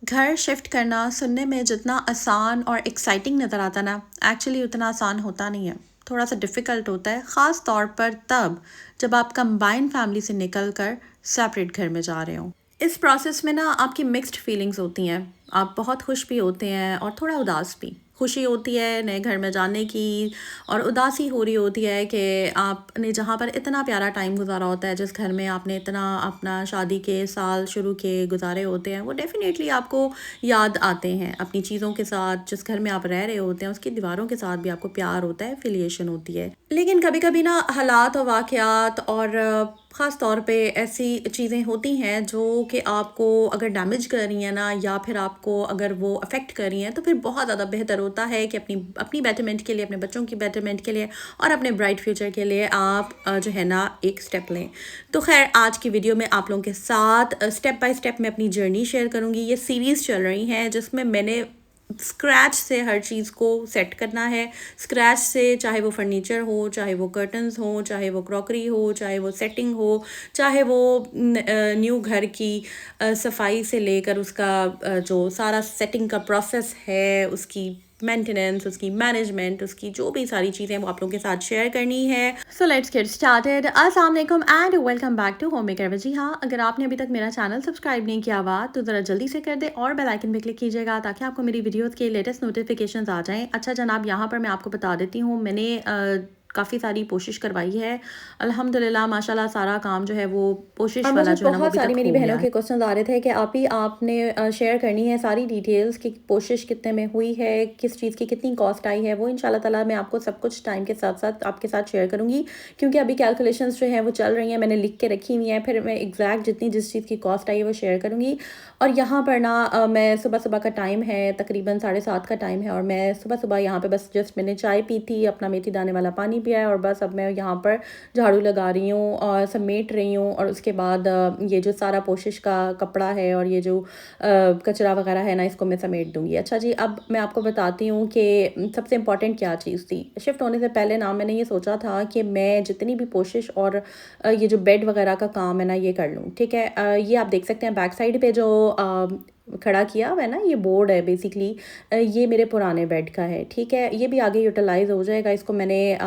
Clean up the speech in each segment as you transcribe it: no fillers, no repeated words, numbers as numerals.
घर शिफ्ट करना सुनने में जितना आसान और एक्साइटिंग नज़र आता ना, एक्चुअली उतना आसान होता नहीं है। थोड़ा सा डिफ़िकल्ट होता है, ख़ास तौर पर तब जब आप कंबाइंड फैमिली से निकल कर सेपरेट घर में जा रहे हो। इस प्रोसेस में ना आपकी मिक्स्ड फीलिंग्स होती हैं। आप बहुत खुश भी होते हैं और थोड़ा उदास भी। खुशी होती है नए घर में जाने की, और उदासी हो रही होती है कि आपने जहाँ पर इतना प्यारा टाइम गुजारा होता है, जिस घर में आपने इतना अपना शादी के साल शुरू के गुजारे होते हैं, वो डेफ़िनेटली आपको याद आते हैं अपनी चीज़ों के साथ। जिस घर में आप रह रहे होते हैं उसकी दीवारों के साथ भी आपको प्यार होता है, एफिलिएशन होती है। लेकिन कभी कभी ना हालात और वाक़यात और ख़ास तौर पे ऐसी चीज़ें होती हैं जो कि आपको अगर डैमेज कर रही हैं ना, या फिर आपको अगर वो अफेक्ट कर रही हैं, तो फिर बहुत ज़्यादा बेहतर होता है कि अपनी अपनी बेटरमेंट के लिए, अपने बच्चों की बेटरमेंट के लिए और अपने ब्राइट फ्यूचर के लिए आप जो है ना एक स्टेप लें। तो खैर, आज की वीडियो में आप लोगों के साथ स्टेप बाय स्टेप मैं अपनी जर्नी शेयर करूँगी। ये सीरीज़ चल रही हैं जिसमें मैंने स्क्रैच से हर चीज़ को सेट करना है। स्क्रैच से, चाहे वो फर्नीचर हो, चाहे वो कर्टन्स हो, चाहे वो क्रॉकरी हो, चाहे वो सेटिंग हो, चाहे वो न्यू घर की सफाई से लेकर उसका जो सारा सेटिंग का प्रोसेस है, उसकी मेंटेनेंस, उसकी मैनेजमेंट, उसकी जो भी सारी चीज़ें वो आप लोगों के साथ शेयर करनी है। So let's get started. अस्सलाम वालेकुम and welcome back to home maker. जी हाँ, अगर आपने अभी तक मेरा चैनल सब्सक्राइब नहीं किया हुआ तो ज़रा जल्दी से कर दे और बेल आइकन पे क्लिक कीजिएगा ताकि आपको मेरी वीडियोस के लेटेस्ट नोटिफिकेशंस आ जाएं। अच्छा जनाब, यहाँ पर मैं आपको बता देती हूँ, मैंने काफ़ी सारी कोशिश करवाई है। अल्हम्दुलिल्लाह माशाल्लाह सारा काम जो है वो कोशिश और वाला मुझे जो है ना वो बहुत अभी सारी तक मेरी हो बहनों गया के है। क्वेश्चन आ रहे थे कि आप ही आपने शेयर करनी है सारी डिटेल्स कि कोशिश कितने में हुई है, किस चीज़ की कितनी कॉस्ट आई है। वो इंशाल्लाह ताला मैं आपको सब कुछ टाइम के साथ साथ आपके साथ शेयर करूँगी, क्योंकि अभी कैलकुलेशंस जो हैं वो चल रही हैं, मैंने लिख के रखी हुई हैं। फिर मैं एग्जैक्ट जितनी जिस चीज़ की कॉस्ट आई है वो शेयर करूँगी। और यहाँ पर ना मैं सुबह सुबह का टाइम है, तकरीबन 7:30 का टाइम है, और मैं सुबह सुबह यहाँ पे बस जस्ट मैंने चाय पी थी, अपना मेथी दाने वाला पानी पिया है, और बस अब मैं यहाँ पर झाड़ू लगा रही हूँ और समेट रही हूँ। और उसके बाद ये जो सारा पोशिश का कपड़ा है और ये जो कचरा वगैरह है ना, इसको मैं समेट दूँगी। अच्छा जी, अब मैं आपको बताती हूँ कि सबसे इम्पोर्टेंट क्या चीज़ थी। शिफ्ट होने से पहले ना मैंने ये सोचा था कि मैं जितनी भी पोशिश और ये जो बेड वगैरह का काम है ना ये कर लूँ, ठीक है। ये आप देख सकते हैं बैक साइड पे जो खड़ा किया हुआ है ना, ये बोर्ड है बेसिकली। ये मेरे पुराने बेड का है, ठीक है। ये भी आगे यूटिलाइज़ हो जाएगा, इसको मैंने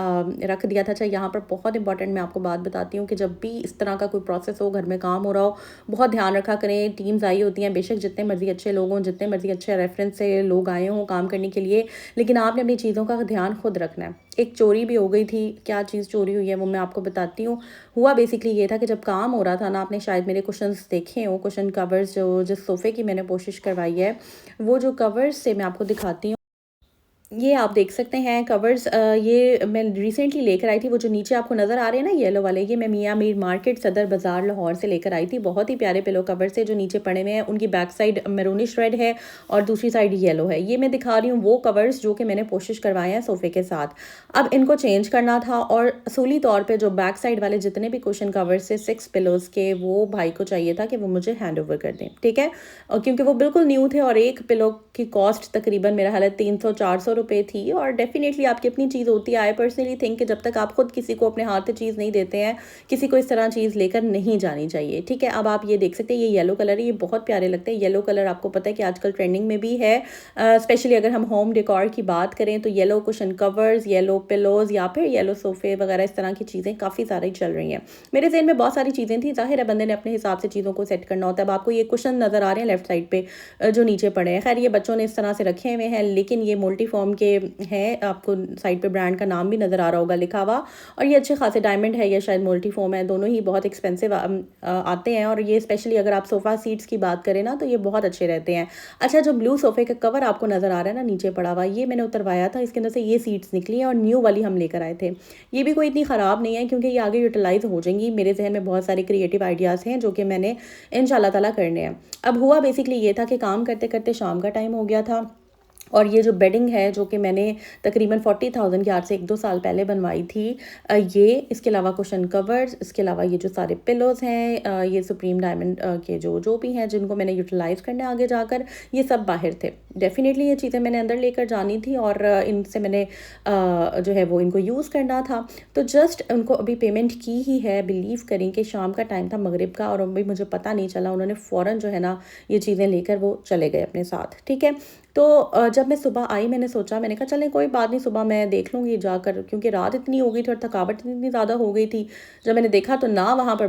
रख दिया था। अच्छा, यहाँ पर बहुत इंपॉर्टेंट मैं आपको बात बताती हूँ कि जब भी इस तरह का कोई प्रोसेस हो, घर में काम हो रहा हो, बहुत ध्यान रखा करें। टीम्स आई होती हैं, बेशक जितने मर्जी अच्छे लोग हों, जितने मर्जी अच्छे रेफरेंस से लोग आए हों काम करने के लिए, लेकिन आपने अपनी चीज़ों का ध्यान खुद रखना है। एक चोरी भी हो गई थी। क्या चीज़ चोरी हुई है वो मैं आपको बताती हूँ। हुआ बेसिकली ये था कि जब काम हो रहा था ना, आपने शायद मेरे कुशन्स देखे हो, कुशन कवर्स जो जिस सोफ़े की मैंने कोशिश करवाई है, वो जो कवर्स से मैं आपको दिखाती हूँ। ये आप देख सकते हैं कवर्स, ये मैं रिसेंटली लेकर आई थी। वो जो नीचे आपको नज़र आ रहे हैं ना येलो वाले, ये मैं मियाँ मीर मार्केट सदर बाज़ार लाहौर से लेकर आई थी। बहुत ही प्यारे पिलो कवर्स है जो नीचे पड़े हुए हैं। उनकी बैक साइड मैरूनिश रेड है और दूसरी साइड येलो है। ये मैं दिखा रही हूँ वो कवर्स जो कि मैंने कोशिश करवाए हैं सोफ़े के साथ। अब इनको चेंज करना था, और असूली तौर पर जो बैक साइड वाले जितने भी कुशन कवर्स थे 6 पिलोज़ के, वो भाई को चाहिए था कि वो मुझे हैंड ओवर कर दें, ठीक है। और क्योंकि वो बिल्कुल न्यू थे, और एक पिलो की कॉस्ट तकरीबन मेरा हाल है 300-400 रुपये थी। और डेफिनेटली आपकी अपनी चीज़ होती है। आई पर्सनली थिंक कि जब तक आप खुद किसी को अपने हाथ से चीज़ नहीं देते हैं, किसी को इस तरह चीज़ लेकर नहीं जानी चाहिए, ठीक है। अब आप ये देख सकते हैं, ये येलो कलर है, ये बहुत प्यारे लगते हैं। येलो कलर आपको पता है कि आजकल ट्रेंडिंग में भी है। स्पेशली अगर हम होम डेकोर की बात करें तो yellow cushion covers, yellow pillows, या फिर येलो सोफ़े वगैरह, इस तरह की चीज़ें काफ़ी सारी चल रही हैं। मेरे ज़हन में बहुत सारी चीज़ें थी। ज़ाहिर है बंदे ने अपने हिसाब से चीज़ों को सेट करना होता है। अब आपको ये कुशन नज़र आ रहे हैं लेफ्ट साइड पे जो नीचे पड़े हैं, खैर ये बच्चों ने इस तरह से रखे हुए हैं, लेकिन ये मल्टी फॉर्म के हैं। आपको साइड पे ब्रांड का नाम भी नज़र आ रहा होगा लिखा हुआ। और ये अच्छे खासे डायमंड है या शायद मल्टी फॉर्म है, दोनों ही बहुत एक्सपेंसिव आते हैं। और ये स्पेशली अगर आप सोफ़ा सीट्स की बात करें ना, तो ये बहुत अच्छे रहते हैं। अच्छा, जो ब्लू सोफ़े का कवर आपको नज़र आ रहा है ना नीचे पड़ा हुआ, ये मैंने उतरवाया था। इसके अंदर से ये सीट्स निकली हैं और न्यू वाली हम लेकर आए थे। ये भी कोई इतनी ख़राब नहीं है, क्योंकि ये आगे यूटिलाइज़ हो जाएंगी। मेरे जहन में बहुत सारे क्रिएटिव आइडियाज़ हैं जो कि मैंने इंशाल्लाह ताला करने हैं। अब हुआ बेसिकली ये था कि काम करते करते शाम का टाइम हो गया था, और ये जो बेडिंग है जो कि मैंने तकरीबन 40,000 की आज से 1-2 साल पहले बनवाई थी, ये, इसके अलावा कुशन कवर्स, इसके अलावा ये जो सारे पिलोज़ हैं, ये सुप्रीम डायमंड के जो भी हैं जिनको मैंने यूटिलाइज़ करने आगे जाकर, ये सब बाहर थे। डेफ़िनेटली ये चीज़ें मैंने अंदर लेकर जानी थी और इनसे मैंने जो है वो इनको यूज़ करना था। तो जस्ट उनको अभी पेमेंट की ही है, बिलीव करें कि शाम का टाइम था मगरिब का और अभी मुझे पता नहीं चला, उन्होंने फ़ौरन जो है ना ये चीज़ें लेकर वो चले गए अपने साथ, ठीक है। तो जब मैं सुबह आई मैंने सोचा, मैंने कहा चलें कोई बात नहीं, सुबह मैं देख लूँगी जाकर, क्योंकि रात इतनी हो गई थी और थकावट इतनी ज़्यादा हो गई थी। जब मैंने देखा तो ना वहाँ पर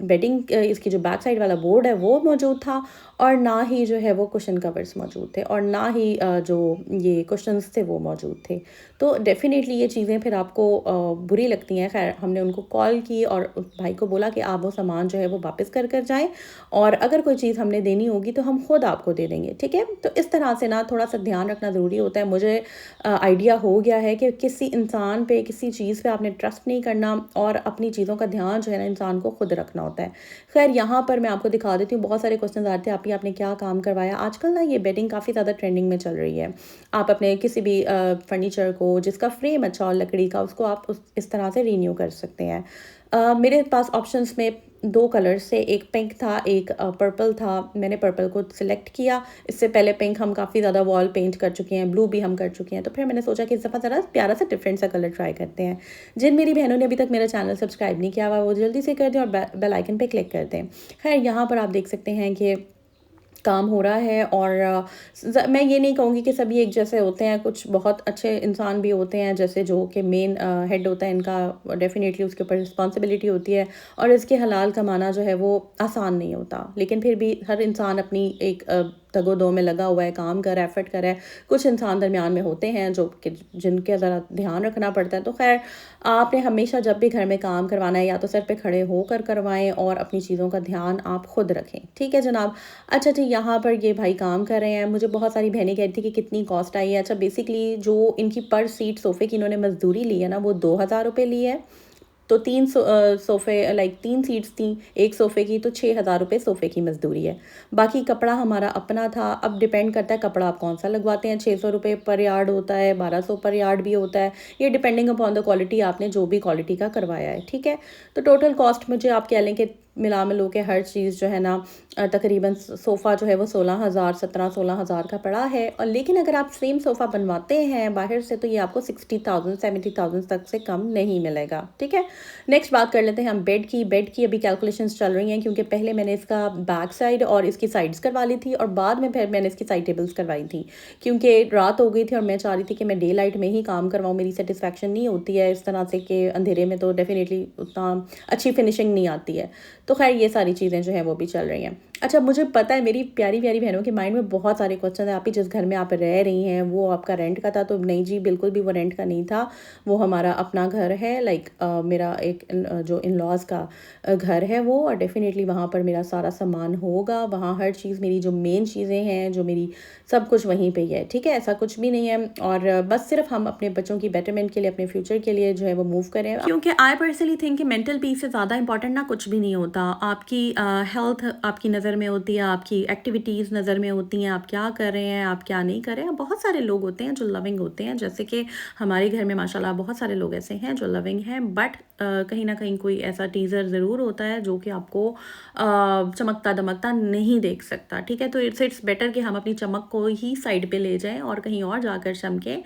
बेडिंग इसकी जो बैक साइड वाला बोर्ड है वो मौजूद था और ना ही जो है वो कुशन कवर्स मौजूद थे और ना ही जो ये कुशन्स थे वो मौजूद थे। तो डेफ़िनेटली ये चीज़ें फिर आपको बुरी लगती हैं। ख़ैर हमने उनको कॉल की और उस भाई को बोला कि आप वो सामान जो है वो वापस कर जाएँ और अगर कोई चीज़ हमने देनी होगी तो हम खुद आपको दे देंगे, ठीक है? तो इस तरह से ना थोड़ा-सा ध्यान रखना ज़रूरी होता है। मुझे आइडिया हो गया है कि किसी इंसान पे, किसी चीज़ पे आपने ट्रस्ट नहीं करना और अपनी चीज़ों का ध्यान जो है ना इंसान को खुद रखना होता है। ख़ैर यहाँ पर मैं आपको दिखा देती हूँ, बहुत सारे क्वेश्चन आ रहे थे आपने क्या काम करवाया। आजकल ना ये बेडिंग काफ़ी ज़्यादा ट्रेंडिंग में चल रही है। आप अपने किसी भी फर्नीचर को जिसका फ्रेम अच्छा हो लकड़ी का, उसको आप उस इस तरह से रिन्यू कर सकते हैं। मेरे पास ऑप्शंस में 2 कलर्स थे, एक पिंक था, एक पर्पल था। मैंने पर्पल को सिलेक्ट किया। इससे पहले पिंक हम काफ़ी ज़्यादा वॉल पेंट कर चुके हैं, ब्लू भी हम कर चुके हैं। तो फिर मैंने सोचा कि इस दफ़ा ज़रा प्यारा सा डिफरेंट सा कलर ट्राई करते हैं। जिन मेरी बहनों ने अभी तक मेरा चैनल सब्सक्राइब नहीं किया हुआ, वो जल्दी से कर दें और बेल आइकन पे क्लिक कर दें। खैर यहाँ पर आप देख सकते हैं कि काम हो रहा है और मैं ये नहीं कहूँगी कि सभी एक जैसे होते हैं, कुछ बहुत अच्छे इंसान भी होते हैं, जैसे जो कि मेन हेड होता है इनका, डेफ़िनेटली उसके ऊपर रिस्पॉन्सिबिलिटी होती है और इसके हलाल कमाना जो है वो आसान नहीं होता। लेकिन फिर भी हर इंसान अपनी एक दगो-दो में लगा हुआ है, काम कर रहा है, एफ़र्ट कर रहा है। कुछ इंसान दरमियान में होते हैं जो कि जिनका ज़रा ध्यान रखना पड़ता है। तो ख़ैर आपने हमेशा जब भी घर में काम करवाना है या तो सर पे खड़े होकर करवाएँ और अपनी चीज़ों का ध्यान आप खुद रखें। ठीक है जनाब? अच्छा जी, यहाँ पर ये भाई काम कर रहे हैं। मुझे बहुत सारी बहनें कह रही थी कि कितनी कॉस्ट आई है। अच्छा बेसिकली जो इनकी पर सीट सोफ़े की इन्होंने मज़दूरी ली है ना, वो 2000 रुपए ली है। तो 3 सोफ़े लाइक 3 सीट्स थी, एक सोफ़े की, तो 6000 रुपए सोफ़े की मज़दूरी है। बाकी कपड़ा हमारा अपना था। अब डिपेंड करता है कपड़ा आप कौन-सा लगवाते हैं, 600 रुपए पर यार्ड होता है, 1200 पर यार्ड भी होता है। ये डिपेंडिंग अपॉन द क्वालिटी, आपने जो भी क्वालिटी का करवाया है, ठीक है? तो टोटल कॉस्ट मुझे आप कह लें कि मिला-मिलू के हर चीज़ जो है ना तकरीबन सोफ़ा जो है वो 16,000 17-16,000 का पड़ा है। और लेकिन अगर आप सेम सोफ़ा बनवाते हैं बाहर से तो ये आपको 60,000 70,000 तक से कम नहीं मिलेगा, ठीक है? नेक्स्ट बात कर लेते हैं हम बेड की। बेड की अभी कैलकुलेशंस चल रही हैं क्योंकि पहले मैंने इसका बैक साइड और इसकी साइड्स करवा ली थी और बाद में फिर मैंने इसकी साइड टेबल्स करवाई थी। क्योंकि रात हो गई थी और मैं चाह रही थी कि मैं डे लाइट में ही काम करवाऊँ, मेरी सैटिस्फैक्शन नहीं होती है इस तरह से कि अंधेरे में तो डेफ़िनेटली उतना अच्छी फिनिशिंग नहीं आती है। तो ख़ैर ये सारी चीज़ें जो हैं वो भी चल रही हैं। अच्छा मुझे पता है मेरी प्यारी-प्यारी बहनों के माइंड में बहुत सारे क्वेश्चन हैं, आप ही जिस घर में आप रह रही हैं वो आपका रेंट का था? तो नहीं जी, बिल्कुल भी वो रेंट का नहीं था। वो हमारा अपना घर है, लाइक मेरा एक जो इन-लॉज़ का घर है वो, और डेफ़िनेटली वहाँ पर मेरा सारा सामान होगा। वहाँ हर चीज़, मेरी जो मेन चीज़ें हैं, जो मेरी सब कुछ वहीं पे ही है, ठीक है? ऐसा कुछ भी नहीं है और बस सिर्फ़ हम अपने बच्चों की बेटरमेंट के लिए, अपने फ्यूचर के लिए जो है वो मूव करें। क्योंकि आई पर्सनली थिंक कि मेंटल पीस से ज़्यादा इंपॉर्टेंट ना कुछ भी नहीं होता। आपकी हेल्थ आपकी नज़र में होती है, आपकी एक्टिविटीज़ नज़र में होती हैं, आप क्या कर रहे हैं, आप क्या नहीं कर रहे हैं। बहुत सारे लोग होते हैं जो लविंग होते हैं, जैसे कि हमारे घर में माशाल्लाह बहुत सारे लोग ऐसे हैं जो लविंग हैं, बट कहीं ना कहीं कोई ऐसा टीज़र ज़रूर होता है जो कि आपको चमकता दमकता नहीं देख सकता, ठीक है? तो इट्स बेटर कि हम अपनी चमक को ही साइड पे ले जाएं और कहीं और जाकर चमकें।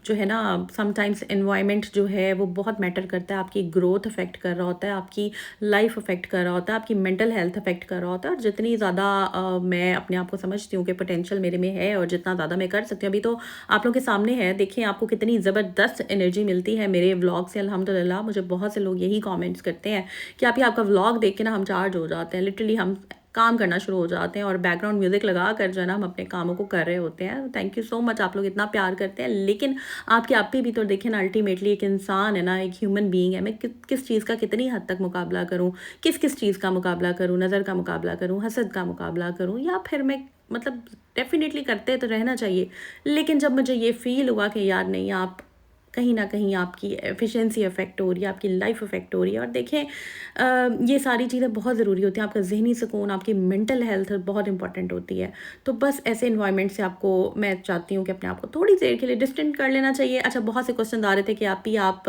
जो है ना, समटाइम्स एनवायरनमेंट जो है वो बहुत मैटर करता है। आपकी ग्रोथ अफेक्ट कर रहा होता है, आपकी लाइफ अफेक्ट कर रहा होता है, आपकी मेंटल हेल्थ अफेक्ट कर रहा होता है। और जितनी ज़्यादा मैं अपने आप को समझती हूँ कि पोटेंशियल मेरे में है और जितना ज़्यादा मैं कर सकती हूँ, अभी तो आप लोग के सामने है, देखिए आपको कितनी ज़बरदस्त एनर्जी मिलती है मेरे व्लॉग से, अल्हम्दुलिल्लाह। मुझे बहुत से लोग यही कमेंट्स करते हैं कि आप ही आपका व्लॉग देख के ना हम चार्ज हो जाते हैं, लिटरली हम काम करना शुरू हो जाते हैं और बैकग्राउंड म्यूज़िक लगा कर जो है ना हम अपने कामों को कर रहे होते हैं। थैंक यू सो मच, आप लोग इतना प्यार करते हैं। लेकिन आपके आप भी तो देखें ना, अल्टीमेटली एक इंसान है ना, एक ह्यूमन बीइंग है। मैं किस चीज़ का कितनी हद तक मुकाबला करूँ, किस चीज़ का मुकाबला करूँ, नज़र का मुकाबला करूँ, हसद का मुकाबला करूँ, या फिर मैं मतलब डेफिनेटली करते तो रहना चाहिए। लेकिन जब मुझे ये फ़ील हुआ कि यार नहीं, आप कहीं ना कहीं आपकी एफिशिएंसी अफेक्ट हो रही है, आपकी लाइफ अफेक्ट हो रही है। और देखें ये सारी चीज़ें बहुत ज़रूरी होती हैं, आपका ज़हनी सुकून, आपकी मेंटल हेल्थ बहुत इंपॉर्टेंट होती है। तो बस ऐसे इन्वायरमेंट से आपको मैं चाहती हूँ कि अपने आप को थोड़ी देर के लिए डिस्टेंट कर लेना चाहिए। अच्छा, बहुत से क्वेश्चन आ रहे थे कि आप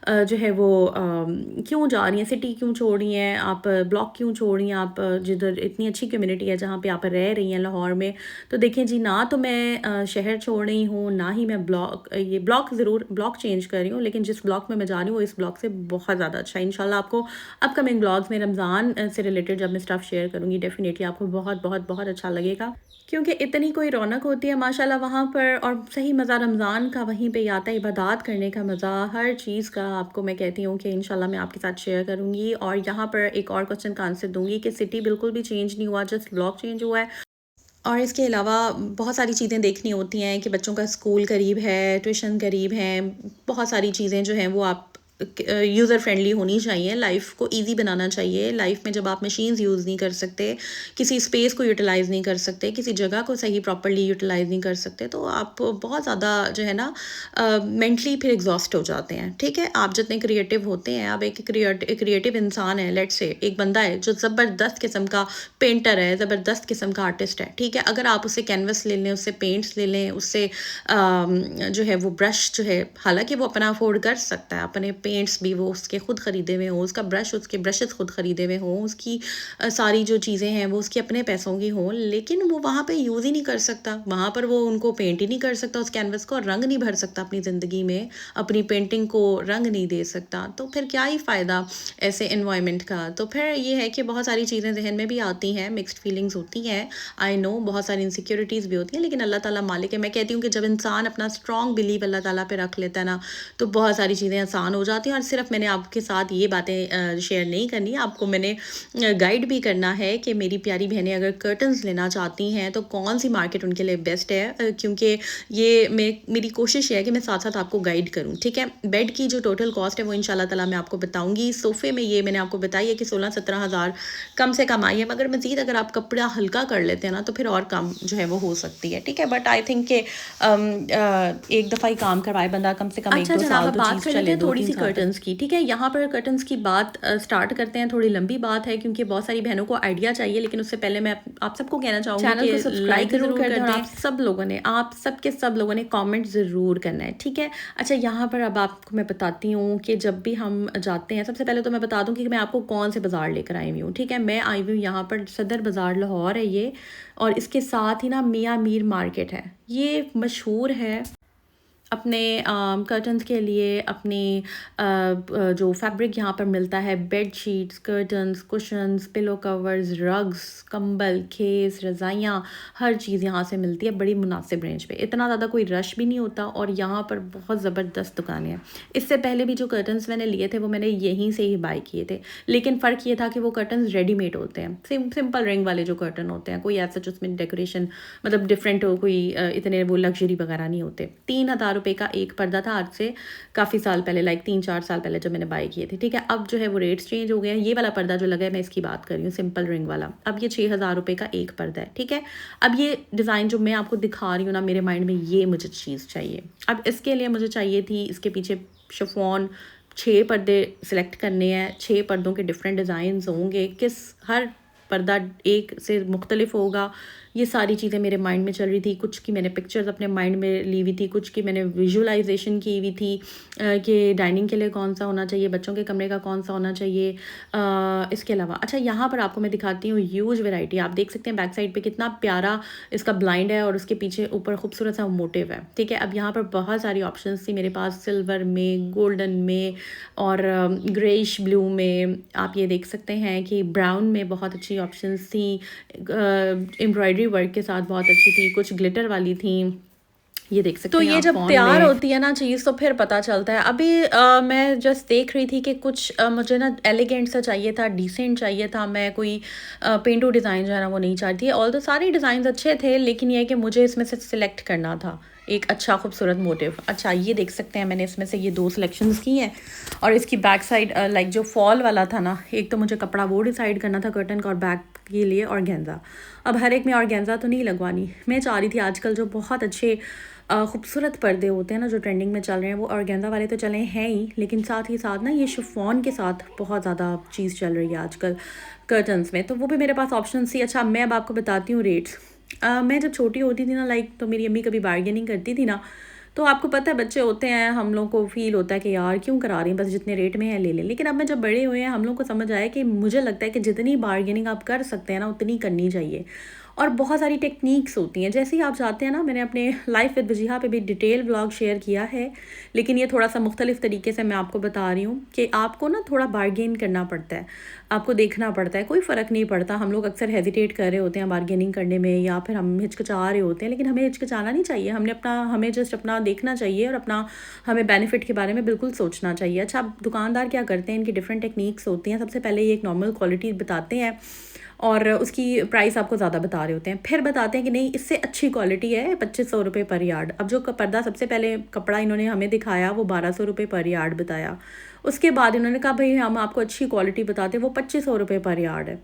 जो है वो क्यों जा रही हैं, सिटी क्यों छोड़ रही हैं, आप ब्लॉक क्यों छोड़ रही हैं, आप जिधर इतनी अच्छी कम्युनिटी है जहाँ पे आप रह रही हैं लाहौर में। तो देखें जी, ना तो मैं शहर छोड़ रही हूँ, ना ही मैं ब्लॉक ज़रूर ब्लॉक चेंज कर रही हूँ, लेकिन जिस ब्लॉक में मैं जा रही हूँ वो इस ब्लॉक से बहुत ज़्यादा अच्छा है। इंशाल्लाह आपको अपकमिंग ब्लॉग्स में रमज़ान से रिलेटेड जब मैं स्टफ शेयर करूँगी, डेफिनेटली आपको बहुत बहुत बहुत अच्छा लगेगा, क्योंकि इतनी कोई रौनक होती है माशाल्लाह वहाँ पर। और सही मज़ा रमज़ान का वहीं पे आता है, इबादत करने का मज़ा, हर चीज़ का आपको मैं कहती हूँ कि इंशाल्लाह मैं आपके साथ शेयर करूँगी। और यहाँ पर एक और क्वेश्चन का आंसर दूँगी कि सिटी बिल्कुल भी चेंज नहीं हुआ, जस्ट ब्लॉक चेंज हुआ है। और इसके अलावा बहुत सारी चीज़ें देखनी होती हैं कि बच्चों का स्कूल करीब है, ट्यूशन करीब है, बहुत सारी चीज़ें जो हैं वो आप यूज़र फ्रेंडली होनी चाहिए, लाइफ को इजी बनाना चाहिए। लाइफ में जब आप मशीन्स यूज़ नहीं कर सकते, किसी स्पेस को यूटिलाइज़ नहीं कर सकते, किसी जगह को सही प्रॉपर्ली यूटिलाइज़ नहीं कर सकते, तो आप बहुत ज़्यादा जो है ना मेंटली फिर एग्जॉस्ट हो जाते हैं। ठीक है, आप जितने क्रिएटिव होते हैं, आप एक क्रिएटिव इंसान है, लेट्स से एक बंदा है जो ज़बरदस्त किस्म का पेंटर है, ज़बरदस्त किस्म का आर्टिस्ट है, ठीक है, अगर आप उससे कैनवस ले लें, उससे पेंट्स ले लें, उससे जो है वो ब्रश जो है, हालांकि वो अपना अफोर्ड कर सकता है, अपने पेंट्स भी वो उसके खुद ख़रीदे हुए हों, उसका ब्रश उसके ब्रशेस खुद ख़रीदे हुए हों, उसकी सारी जो चीज़ें हैं वो उसके अपने पैसों की हों, लेकिन वो वहाँ पे यूज़ ही नहीं कर सकता, वहाँ पर वो उनको पेंट ही नहीं कर सकता, उस कैनवस को रंग नहीं भर सकता अपनी ज़िंदगी में, अपनी पेंटिंग को रंग नहीं दे सकता, तो फिर क्या ही फ़ायदा ऐसे इन्वायरमेंट का। तो फिर ये है कि बहुत सारी चीज़ें जहन में भी आती हैं, मिक्स्ड फीलिंग्स होती हैं, आई नो बहुत सारी इनसिक्योरिटीज़ भी होती हैं, लेकिन अल्लाह ताला मालिक है। मैं कहती हूँ कि जब इंसान अपना स्ट्रॉन्ग बिलीव अल्लाह ताला पे रख लेता है ना, तो बहुत सारी चीज़ें आसान हो जाती हैं। और सिर्फ मैंने आपके साथ ये बातें शेयर नहीं करनी, आपको मैंने गाइड भी करना है कि मेरी प्यारी बहनें अगर कर्टन्स लेना चाहती हैं तो कौन सी मार्केट उनके लिए बेस्ट है, क्योंकि ये मेरी कोशिश है कि मैं साथ साथ आपको गाइड करूँ। ठीक है, बेड की जो टोटल कॉस्ट है वो इंशाल्लाह ताला मैं आपको बताऊँगी। सोफ़े में ये मैंने आपको बताई है कि 16-17 हज़ार कम से कम आई है, मगर मज़ीद अगर आप कपड़ा हल्का कर लेते हैं ना तो फिर और कम जो है वो हो सकती है। ठीक है, बट आई थिंक कि एक दफ़ा ही काम करवाए बंदा, कम से कम 1-2 साल तो बात कर लेते हैं थोड़ी सी कर्टन्स की। ठीक है, यहाँ पर कर्टन्स की बात स्टार्ट करते हैं, थोड़ी लंबी बात है क्योंकि बहुत सारी बहनों को आइडिया चाहिए, लेकिन उससे पहले मैं आप सबको कहना चाहूँगी चैनल को सब्सक्राइब जरूर कर दें। आप सब लोगों ने, आप सब लोगों ने कमेंट ज़रूर करना है। ठीक है, अच्छा यहाँ पर अब आपको मैं बताती हूँ कि जब भी हम जाते हैं, सबसे पहले तो मैं बता दूँ कि मैं आपको कौन से बाज़ार लेकर आई हुई हूँ। ठीक है, मैं आई हुई हूँ यहाँ पर सदर बाज़ार लाहौर है ये, और इसके साथ ही ना मियाँ मीर मार्केट है, ये मशहूर है अपने कर्टन्स के लिए, अपनी जो फैब्रिक यहाँ पर मिलता है, bed sheets, curtains, cushions, pillow covers, rugs, कंबल, खेस, रज़ाइयाँ, हर चीज़ यहाँ से मिलती है बड़ी मुनासिब रेंज पे। इतना ज़्यादा कोई रश भी नहीं होता और यहाँ पर बहुत ज़बरदस्त दुकानें हैं। इससे पहले भी जो कर्टन्स मैंने लिए थे वो मैंने यहीं से ही बाय किए थे, लेकिन फ़र्क ये था कि वो कर्टन्स रेडीमेड होते हैं, सिंपल रिंग वाले जो कर्टन होते हैं, कोई ऐसा उसमें डेकोरेशन मतलब डिफरेंट हो, कोई इतने वो लग्जरी वगैरह नहीं होते। 3,000 रुपये का एक पर्दा था, आज से काफ़ी साल पहले, लाइक 3-4 साल पहले जब मैंने बाय किए थे। ठीक है, अब जो है वो रेट्स चेंज हो गए हैं। ये वाला पर्दा जो लगा है, मैं इसकी बात कर रही हूँ, सिंपल रिंग वाला, अब ये 6,000 रुपये का एक पर्दा है। ठीक है, अब ये डिज़ाइन जो मैं आपको दिखा रही हूँ ना, मेरे माइंड में ये मुझे चीज़ चाहिए। अब इसके लिए मुझे चाहिए थी, इसके पीछे शिफॉन 6 पर्दे सिलेक्ट करने हैं, 6 पर्दों के डिफरेंट डिज़ाइंस होंगे, हर पर्दा एक से मुख्तलिफ होगा। ये सारी चीज़ें मेरे माइंड में चल रही थी, कुछ की मैंने पिक्चर्स अपने माइंड में ली हुई थी, कुछ की मैंने विजुअलाइजेशन की हुई थी कि डाइनिंग के लिए कौन सा होना चाहिए, बच्चों के कमरे का कौन सा होना चाहिए। इसके अलावा अच्छा यहाँ पर आपको मैं दिखाती हूँ ह्यूज वैरायटी, आप देख सकते हैं बैक साइड पे कितना प्यारा इसका ब्लाइंड है और उसके पीछे ऊपर खूबसूरत सा मोटिव है। ठीक है, अब यहाँ पर बहुत सारी ऑप्शंस थी मेरे पास, सिल्वर में, गोल्डन में और ग्रेइश ब्लू में। आप ये देख सकते हैं कि ब्राउन में बहुत अच्छी ऑप्शंस थी, एम्ब्रॉयडरी वर्क के साथ बहुत अच्छी थी, कुछ ग्लिटर वाली थी, ये देख सकते हैं। तो ये जब तैयार होती है ना चीज़ तो फिर पता चलता है। अभी मैं जस्ट देख रही थी कि कुछ मुझे ना एलिगेंट सा चाहिए था, डिसेंट चाहिए था, मैं कोई पेंटू डिज़ाइन जो है ना वो नहीं चाहती। ऑल तो सारे डिज़ाइन अच्छे थे, लेकिन ये है कि मुझे इसमें से सिलेक्ट करना था एक अच्छा खूबसूरत मोटिव। अच्छा ये देख सकते हैं, मैंने इसमें से ये 2 सिलेक्शंस की हैं और इसकी बैक साइड लाइक जो फॉल वाला था ना, एक तो मुझे कपड़ा वो डिसाइड करना था कर्टन का, और बैक आपके लिए ऑर्गेन्जा। अब हर एक में ऑर्गेन्जा तो नहीं लगवानी, मैं चाह रही थी आजकल जो बहुत अच्छे खूबसूरत पर्दे होते हैं ना जो ट्रेंडिंग में चल रहे हैं, वो ऑर्गेन्जा वाले तो चले हैं ही, लेकिन साथ ही साथ ना ये शिफॉन के साथ बहुत ज़्यादा चीज़ चल रही है आजकल कर्टन्स में, तो वो भी मेरे पास ऑप्शन थी। अच्छा, मैं अब आपको बताती हूँ रेट्स। मैं जब छोटी होती थी ना, लाइक, तो मेरी अम्मी कभी बार्गेनिंग करती थी ना, तो आपको पता है बच्चे होते हैं, हम लोग को फ़ील होता है कि यार क्यों करा रही हैं, बस जितने रेट में है ले लें। लेकिन अब मैं जब बड़े हुए हैं, हम लोग को समझ आया कि मुझे लगता है कि जितनी बार्गेनिंग आप कर सकते हैं ना, उतनी करनी चाहिए। और बहुत सारी टेक्निक्स होती हैं, जैसे ही आप जाते हैं ना, मैंने अपने लाइफ विद वजीहा पे भी डिटेल व्लॉग शेयर किया है, लेकिन ये थोड़ा सा मुख्तलिफ तरीके से मैं आपको बता रही हूँ कि आपको ना थोड़ा बार्गेन करना पड़ता है, आपको देखना पड़ता है, कोई फ़र्क नहीं पड़ता। हम लोग अक्सर हेजिटेट कर रहे होते हैं बार्गेनिंग करने में, या फिर हम हिचकिचा रहे होते हैं, लेकिन हमें हिचकिचाना नहीं चाहिए। हमें जस्ट अपना देखना चाहिए और अपना हमें बेनिफिट के बारे में बिल्कुल सोचना चाहिए। अच्छा, अब दुकानदार क्या करते हैं, इनकी डिफरेंट टेक्निक्स होती हैं। सबसे पहले ये एक नॉर्मल क्वालिटी बताते हैं और उसकी प्राइस आपको ज़्यादा बता रहे होते हैं, फिर बताते हैं कि नहीं, इससे अच्छी क्वालिटी है, 2500 रुपये पर यार्ड। अब जो पर्दा सबसे पहले कपड़ा इन्होंने हमें दिखाया, वो 1200 रुपये पर यार्ड बताया। उसके बाद इन्होंने कहा भाई हम आपको अच्छी क्वालिटी बताते हैं, वो 2500 रुपये पर यार्ड है।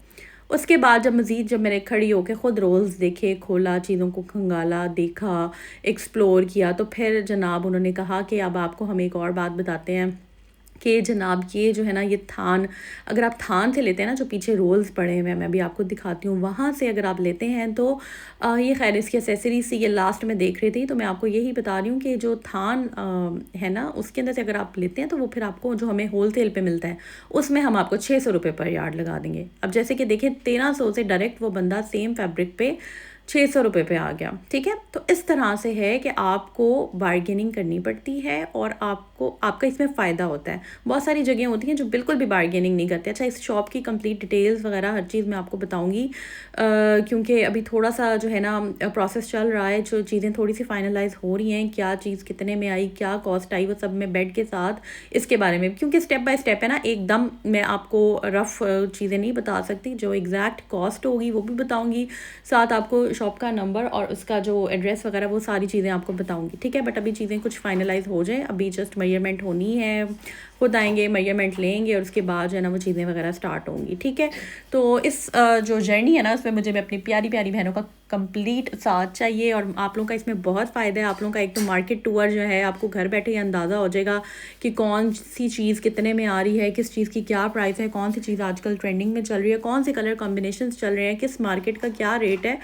उसके बाद जब मैंने खड़ी होकर ख़ुद रोल्स देखे, खोला, चीज़ों को खंगाला, देखा, एक्सप्लोर किया, तो फिर जनाब उन्होंने कहा कि अब आपको हम एक और बात बताते हैं कि जनाब ये जो है ना, ये थान, अगर आप थान से लेते हैं ना, जो पीछे रोल्स पड़े हुए हैं, मैं भी आपको दिखाती हूँ, वहाँ से अगर आप लेते हैं तो ये खैर इसकी एसेसरीज से ये लास्ट में देख रही थी, तो मैं आपको यही बता रही हूँ कि जो थान है ना, उसके अंदर से अगर आप लेते हैं तो वो फिर आपको जो हमें होल सेल पे मिलता है, उसमें हम आपको 600 रुपये पर यार्ड लगा देंगे। अब जैसे कि देखिए, 1300 से डायरेक्ट वो बंदा सेम फैब्रिक पे 600 रुपये पे आ गया। ठीक है, तो इस तरह से है कि आपको बार्गेनिंग करनी पड़ती है और आपका इसमें फ़ायदा होता है। बहुत सारी जगह होती हैं जो बिल्कुल भी बार्गेनिंग नहीं करते। अच्छा, इस शॉप की कंप्लीट डिटेल्स वगैरह हर चीज़ मैं आपको बताऊंगी, क्योंकि अभी थोड़ा सा जो है ना प्रोसेस चल रहा है, जो चीज़ें थोड़ी सी फाइनलाइज हो रही हैं, क्या चीज़ कितने में आई, क्या कॉस्ट आई, वो सब मैं बेड के साथ इसके बारे में, क्योंकि स्टेप बाय स्टेप है ना, एकदम मैं आपको रफ़ चीज़ें नहीं बता सकती। जो एग्जैक्ट कॉस्ट होगी वो भी बताऊँगी, साथ आपको शॉप का नंबर और उसका जो एड्रेस वगैरह वो सारी चीज़ें आपको बताऊंगी। ठीक है, बट अभी चीज़ें कुछ फाइनलाइज हो जाए, अभी जस्ट मेजरमेंट होनी है, खुद आएंगे, मेजरमेंट लेंगे और उसके बाद जो है ना वो चीज़ें वगैरह स्टार्ट होंगी। ठीक है, तो इस जो जर्नी है ना, उसमें मुझे अपनी प्यारी प्यारी बहनों का कंप्लीट साथ चाहिए, और आप लोगों का इसमें बहुत फ़ायदा है। आप लोगों का एक तो मार्केट टूर जो है, आपको घर बैठे ही अंदाज़ा हो जाएगा कि कौन सी चीज़ कितने में आ रही है, किस चीज़ की क्या प्राइस है, कौन सी चीज़ आजकल ट्रेंडिंग में चल रही है, कौन से कलर कॉम्बिनेशन चल रहे हैं, किस मार्केट का क्या रेट है।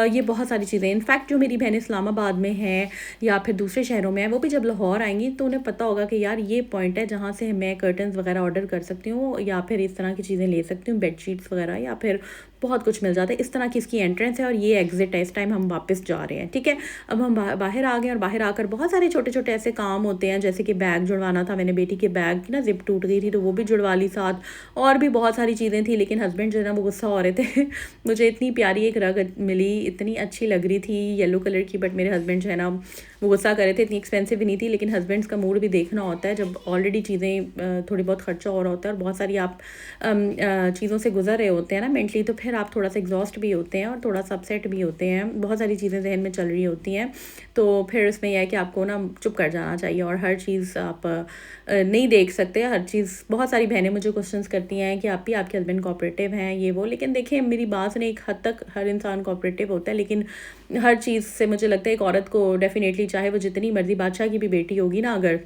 ये बहुत सारी चीज़ें, इनफैक्ट जो मेरी बहनें इस्लामाबाद में हैं या फिर दूसरे शहरों में हैं, वो भी जब लाहौर आएंगी तो उन्हें पता होगा कि यार ये पॉइंट है जहाँ से मैं कर्टन्स वगैरह ऑर्डर कर सकती हूँ, या फिर इस तरह की चीज़ें ले सकती हूँ, बेडशीट्स वगैरह, या फिर बहुत कुछ मिल जाता है। इस तरह की इसकी एंट्रेंस है और ये एग्जिट है। इस टाइम हम वापस जा रहे हैं। ठीक है, अब हम बाहर आ गए और बाहर आकर बहुत सारे छोटे छोटे ऐसे काम होते हैं, जैसे कि बैग जुड़वाना था, मैंने बेटी के बैग की ना जिप टूट गई थी तो वो भी जुड़वा ली साथ, और भी बहुत सारी चीज़ें थी, लेकिन हस्बैंड जो है ना वो गुस्सा हो रहे थे मुझे इतनी प्यारी एक रग मिली, इतनी अच्छी लग रही थी येलो कलर की, बट मेरे हस्बैंड जो है ना वो गुस्सा कर रहे थे। इतनी एक्सपेंसिव भी नहीं थी, लेकिन हस्बैंड्स का मूड भी देखना होता है जब ऑलरेडी चीज़ें थोड़ी बहुत खर्चा हो रहा होता है और बहुत सारी आप चीज़ों से गुजर रहे होते हैं ना मेंटली, तो फिर आप थोड़ा सा एग्जॉस्ट भी होते हैं और थोड़ा सा अपसेट भी होते हैं, बहुत सारी चीज़ें जहन में चल रही होती हैं। तो फिर उसमें यह है कि आपको ना चुप कर जाना चाहिए और हर चीज़ आप नहीं देख सकते हर चीज़। बहुत सारी बहनें मुझे क्वेश्चंस करती हैं कि आप ही आपके हस्बैंड कोऑपरेटिव हैं, ये वो, लेकिन देखिए मेरी बात सुने, एक हद तक हर इंसान कोऑपरेटिव होता है, लेकिन हर चीज़ से मुझे लगता है एक औरत को डेफिनेटली, चाहे वो जितनी मर्जी बादशाह की भी बेटी होगी ना अगर,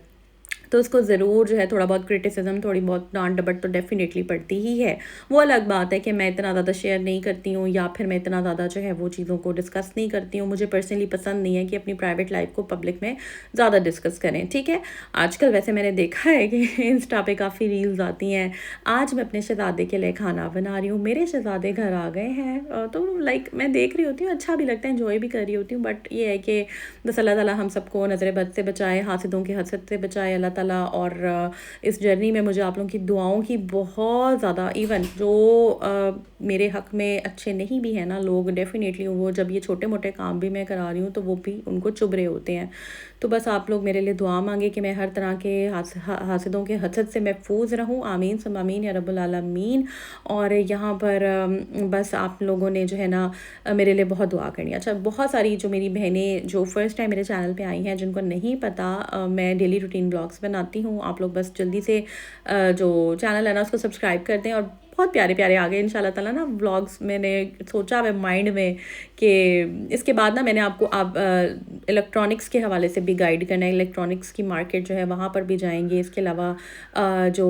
तो उसको ज़रूर जो है थोड़ा बहुत क्रिटिसिज्म, थोड़ी बहुत डांट डपट तो डेफिनेटली पड़ती ही है। वो अलग बात है कि मैं इतना ज़्यादा शेयर नहीं करती हूँ या फिर मैं इतना ज़्यादा जो है वो चीज़ों को डिस्कस नहीं करती हूँ। मुझे पर्सनली पसंद नहीं है कि अपनी प्राइवेट लाइफ को पब्लिक में ज़्यादा डिस्कस करें। ठीक है, आजकल वैसे मैंने देखा है कि इंस्टा पे काफ़ी रील्स आती हैं, आज मैं अपने शहज़ादे के लिए खाना बना रही हूँ, मेरे शहज़ादे घर आ गए हैं, तो लाइक मैं देख रही होती हूँ, अच्छा भी लगता है, इन्जॉय भी कर रही होती हूँ, बट ये है कि बस अल्लाह ताला हम सबको नज़र बद से बचाए, हासिदों के हसद से बचाए अल्लाह ताला। और इस जर्नी में मुझे आप लोगों की दुआओं की बहुत ज़्यादा, इवन जो मेरे हक़ में अच्छे नहीं भी हैं ना लोग, डेफिनेटली वो जब ये छोटे मोटे काम भी मैं करा रही हूँ तो वो भी उनको चुभ रहे होते हैं। तो बस आप लोग मेरे लिए दुआ मांगे कि मैं हर तरह के हासिदों के हसद से महफूज रहूँ, आमीन सुम्मा आमीन या रब्बुल आलमीन। और यहाँ पर बस आप लोगों ने जो है ना मेरे लिए बहुत दुआ करनी है। अच्छा, बहुत सारी जो मेरी बहनें जो फर्स्ट टाइम मेरे चैनल पे आई हैं, जिनको नहीं पता मैं डेली रूटीन ब्लॉग्स बनाती हूँ, आप लोग बस जल्दी से जो चैनल है ना उसको सब्सक्राइब कर दें। और बहुत प्यारे प्यारे आ गए इंशाल्लाह ताला ना व्लॉग्स। मैंने सोचा है माइंड में कि इसके बाद ना मैंने आपको आप इलेक्ट्रॉनिक्स के हवाले से भी गाइड करना है। इलेक्ट्रॉनिक्स की मार्केट जो है वहाँ पर भी जाएंगे। इसके अलावा जो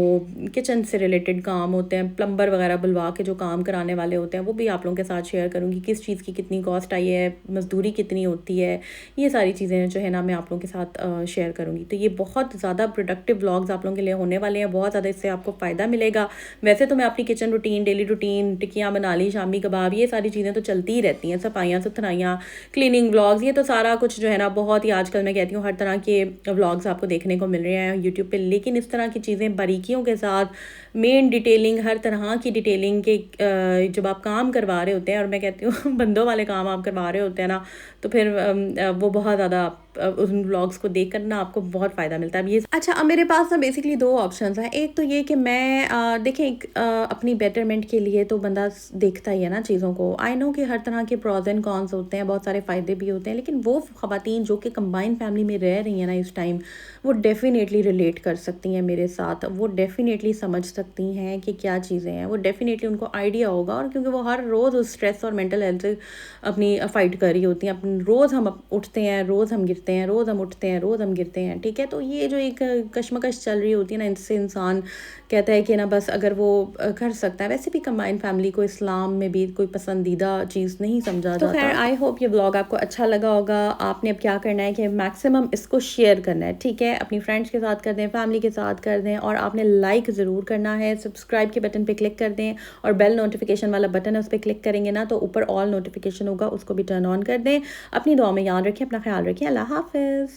किचन से रिलेटेड काम होते हैं, प्लम्बर वगैरह बुलवा के जो काम कराने वाले होते हैं, वो भी आप लोगों के साथ शेयर करूँगी। किस चीज़ की कितनी कॉस्ट आई है, मजदूरी कितनी होती है, ये सारी चीज़ें जो है ना मैं आप लोगों के साथ शेयर करूँगी। तो ये बहुत ज़्यादा प्रोडक्टिव व्लॉग्स आप लोगों के लिए होने वाले हैं। बहुत ज़्यादा इससे आपको फ़ायदा मिलेगा। वैसे तो मैं अपनी किचन रूटीन, डेली रूटीन, टिक्कियाँ बना ली, शामी कबाब, ये सारी चीज़ें तो चलती ही रहती हैं। सफाइयाँ सुथराइयाँ, क्लीनिंग व्लॉग्स, ये तो सारा कुछ जो है ना बहुत ही आजकल मैं कहती हूँ हर तरह के व्लॉग्स आपको देखने को मिल रहे हैं यूट्यूब पे। लेकिन इस तरह की चीज़ें बारीकियों के साथ, मेन डिटेलिंग, हर तरह की डिटेलिंग के जब आप काम करवा रहे होते हैं, और मैं कहती हूँ बंदों वाले काम आप करवा रहे होते हैं ना, तो फिर वो बहुत ज़्यादा उन व्लॉग्स को देख कर ना आपको बहुत फ़ायदा मिलता है। अब ये अच्छा, अब मेरे पास ना बेसिकली दो ऑप्शंस हैं। एक तो ये कि मैं देखें अपनी बेटरमेंट के लिए तो बंदा देखता ही है ना चीज़ों को। आई नो कि हर तरह के प्रॉज एंड कॉन्स होते हैं, बहुत सारे फ़ायदे भी होते हैं, लेकिन वो ख़वातीन जो कि कंबाइन फैमिली में रह रही हैं ना इस टाइम, वो डेफ़िनेटली रिलेट कर सकती हैं मेरे साथ। वो डेफ़िनेटली समझ सकती हैं कि क्या चीज़ें हैं। वो डेफ़िनेटली उनको आइडिया होगा, और क्योंकि वो हर रोज़ उस स्ट्रेस और मेंटल हेल्थ से अपनी फ़ाइट कर रही होती हैं। अपन रोज़ हम उठते हैं, रोज़ हम गिरते हैं, रोज़ हम उठते हैं, रोज़ हम गिरते हैं, ठीक है। तो ये जो एक कशमकश चल रही होती है ना, इससे इंसान कहता है कि ना बस अगर वो कर सकता है। वैसे भी कंबाइंड फैमिली को इस्लाम में भी कोई पसंदीदा चीज़ नहीं समझा जाता। तो खैर आई होप ये व्लॉग आपको अच्छा लगा होगा। आपने अब क्या करना है कि मैक्सिमम इसको शेयर करना है, ठीक है। अपनी फ्रेंड्स के साथ कर दें, फैमिली के साथ कर दें, और आपने लाइक ज़रूर करना है। सब्सक्राइब के बटन पे क्लिक कर दें, और बेल नोटिफिकेशन वाला बटन है उस पर क्लिक करेंगे ना तो ऊपर ऑल नोटिफिकेशन होगा, उसको भी टर्न ऑन कर दें। अपनी दुआ में याद रखें, अपना ख्याल रखें। अल्लाह हाफिज़।